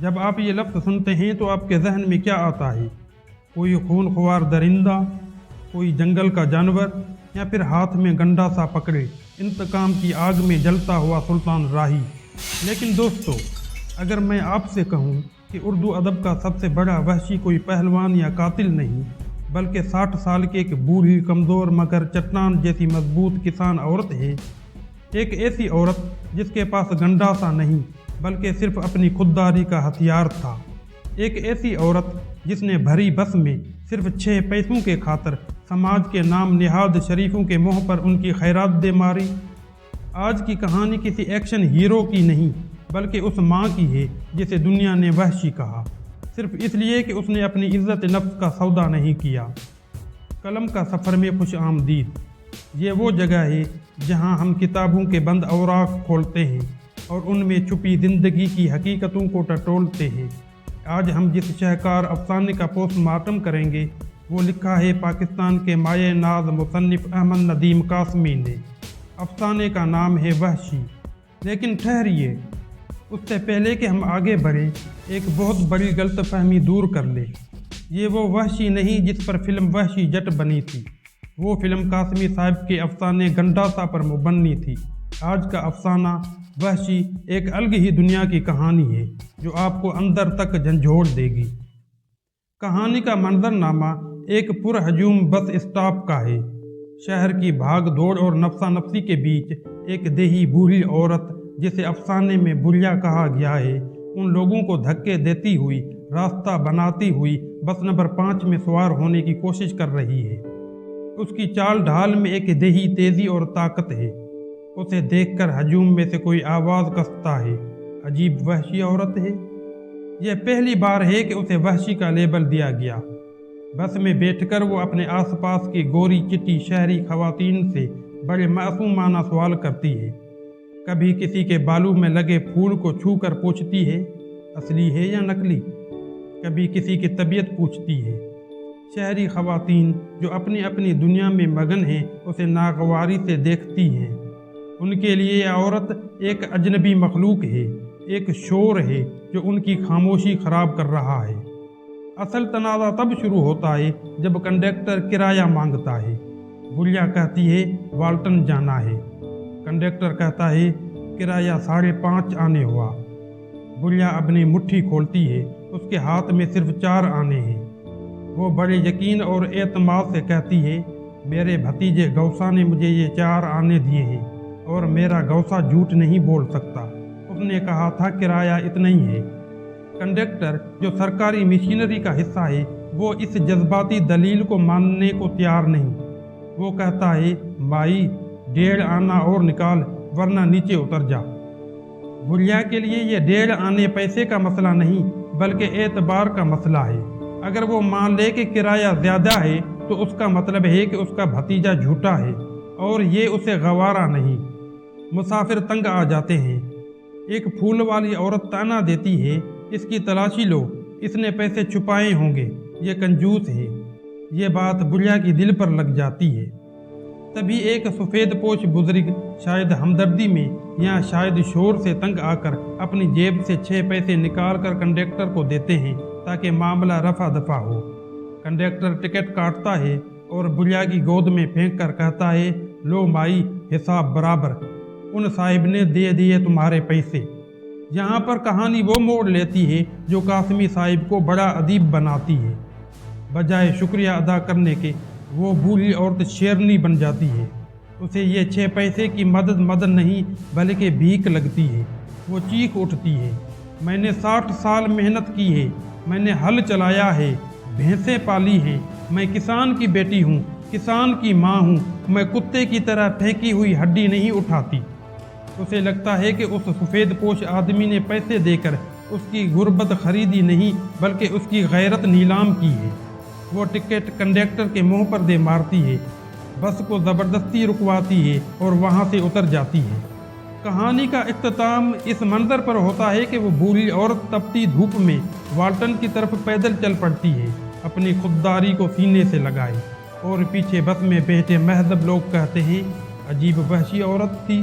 جب آپ یہ لفظ سنتے ہیں تو آپ کے ذہن میں کیا آتا ہے؟ کوئی خون خوار درندہ، کوئی جنگل کا جانور، یا پھر ہاتھ میں گنڈا سا پکڑے انتقام کی آگ میں جلتا ہوا سلطان راہی؟ لیکن دوستو، اگر میں آپ سے کہوں کہ اردو ادب کا سب سے بڑا وحشی کوئی پہلوان یا قاتل نہیں، بلکہ 60 سال کی ایک بوڑھی کمزور مگر چٹان جیسی مضبوط کسان عورت ہے، ایک ایسی عورت جس کے پاس گنڈا سا نہیں بلکہ صرف اپنی خودداری کا ہتھیار تھا، ایک ایسی عورت جس نے بھری بس میں صرف 6 پیسوں کے خاطر سماج کے نام نہاد شریفوں کے منہ پر ان کی خیرات دے ماری۔ آج کی کہانی کسی ایکشن ہیرو کی نہیں بلکہ اس ماں کی ہے جسے دنیا نے وحشی کہا، صرف اس لیے کہ اس نے اپنی عزت نفس کا سودا نہیں کیا۔ قلم کا سفر میں خوش آمدید۔ یہ وہ جگہ ہے جہاں ہم کتابوں کے بند اوراق کھولتے ہیں اور ان میں چھپی زندگی کی حقیقتوں کو ٹٹولتے ہیں۔ آج ہم جس شاہکار افسانے کا پوسٹ مارٹم کریں گے وہ لکھا ہے پاکستان کے مایہ ناز مصنف احمد ندیم قاسمی نے۔ افسانے کا نام ہے وحشی۔ لیکن ٹھہریے، اس سے پہلے کہ ہم آگے بڑھیں ایک بہت بڑی غلط فہمی دور کر لیں۔ یہ وہ وحشی نہیں جس پر فلم وحشی جٹ بنی تھی، وہ فلم قاسمی صاحب کے افسانے گنڈاسا پر مبنی تھی۔ آج کا افسانہ وحشی ایک الگ ہی دنیا کی کہانی ہے جو آپ کو اندر تک جھنجھوڑ دے گی۔ کہانی کا منظرنامہ ایک پرہجوم بس اسٹاپ کا ہے۔ شہر کی بھاگ دوڑ اور نفسا نفسی کے بیچ ایک دیہی بوڑھی عورت جسے افسانے میں بلیا کہا گیا ہے، ان لوگوں کو دھکے دیتی ہوئی، راستہ بناتی ہوئی بس نمبر 5 میں سوار ہونے کی کوشش کر رہی ہے۔ اس کی چال ڈھال میں ایک دیہی تیزی اور طاقت ہے۔ اسے دیکھ کر ہجوم میں سے کوئی آواز کستا ہے، عجیب وحشی عورت ہے۔ یہ پہلی بار ہے کہ اسے وحشی کا لیبل دیا گیا۔ بس میں بیٹھ کر وہ اپنے آس پاس کی گوری چٹی شہری خواتین سے بڑے معصومانہ سوال کرتی ہے۔ کبھی کسی کے بالوں میں لگے پھول کو چھو کر پوچھتی ہے اصلی ہے یا نکلی، کبھی کسی کی طبیعت پوچھتی ہے۔ شہری خواتین جو اپنی اپنی دنیا میں مگن ہیں اسے ناگواری سے دیکھتی ہیں۔ ان کے لیے یہ عورت ایک اجنبی مخلوق ہے، ایک شور ہے جو ان کی خاموشی خراب کر رہا ہے۔ اصل تنازع تب شروع ہوتا ہے جب کنڈکٹر کرایہ مانگتا ہے۔ بلیا کہتی ہے والٹن جانا ہے۔ کنڈکٹر کہتا ہے کرایہ 5.5 آنے ہوا۔ بلیا اپنی مٹھی کھولتی ہے، اس کے ہاتھ میں صرف 4 آنے ہیں۔ وہ بڑے یقین اور اعتماد سے کہتی ہے میرے بھتیجے گوسا نے مجھے یہ 4 آنے دیے ہیں اور میرا گوسا جھوٹ نہیں بول سکتا، اس نے کہا تھا کرایہ اتنا ہی ہے۔ کنڈکٹر جو سرکاری مشینری کا حصہ ہے وہ اس جذباتی دلیل کو ماننے کو تیار نہیں۔ وہ کہتا ہے بھائی 1.5 آنا اور نکال ورنہ نیچے اتر جا۔ بلیا کے لیے یہ 1.5 آنے پیسے کا مسئلہ نہیں بلکہ اعتبار کا مسئلہ ہے۔ اگر وہ مان لے کہ کرایہ زیادہ ہے تو اس کا مطلب ہے کہ اس کا بھتیجا جھوٹا ہے اور یہ اسے گوارا نہیں۔ مسافر تنگ آ جاتے ہیں۔ ایک پھول والی عورت طعنہ دیتی ہے اس کی تلاشی لو، اس نے پیسے چھپائے ہوں گے، یہ کنجوس ہے۔ یہ بات بلیا کی دل پر لگ جاتی ہے۔ تبھی ایک سفید پوش بزرگ شاید ہمدردی میں یا شاید شور سے تنگ آ کر اپنی جیب سے 6 پیسے نکال کر کنڈکٹر کو دیتے ہیں تاکہ معاملہ رفع دفع ہو۔ کنڈکٹر ٹکٹ کاٹتا ہے اور بلیا کی گود میں پھینک کر کہتا ہے لو مائی حساب برابر، ان صاحب نے دے دیے تمہارے پیسے۔ یہاں پر کہانی وہ موڑ لیتی ہے جو قاسمی صاحب کو بڑا ادیب بناتی ہے۔ بجائے شکریہ ادا کرنے کے وہ بوڑھی عورت شیرنی بن جاتی ہے۔ اسے یہ 6 پیسے کی مدد نہیں بلکہ بھیک لگتی ہے۔ وہ چیخ اٹھتی ہے میں نے 60 سال محنت کی ہے، میں نے ہل چلایا ہے، بھینسیں پالی ہیں، میں کسان کی بیٹی ہوں، کسان کی ماں ہوں، میں کتے کی طرح پھینکی ہوئی ہڈی نہیں اٹھاتی۔ اسے لگتا ہے کہ اس سفید پوش آدمی نے پیسے دے کر اس کی غربت خریدی نہیں بلکہ اس کی غیرت نیلام کی ہے۔ وہ ٹکٹ کنڈکٹر کے منہ پر دے مارتی ہے، بس کو زبردستی رکواتی ہے اور وہاں سے اتر جاتی ہے۔ کہانی کا اختتام اس منظر پر ہوتا ہے کہ وہ بوڑھی عورت تپتی دھوپ میں والٹن کی طرف پیدل چل پڑتی ہے، اپنی خودداری کو سینے سے لگائے، اور پیچھے بس میں بیٹھے مہذب لوگ کہتے ہیں عجیب وحشی عورت تھی۔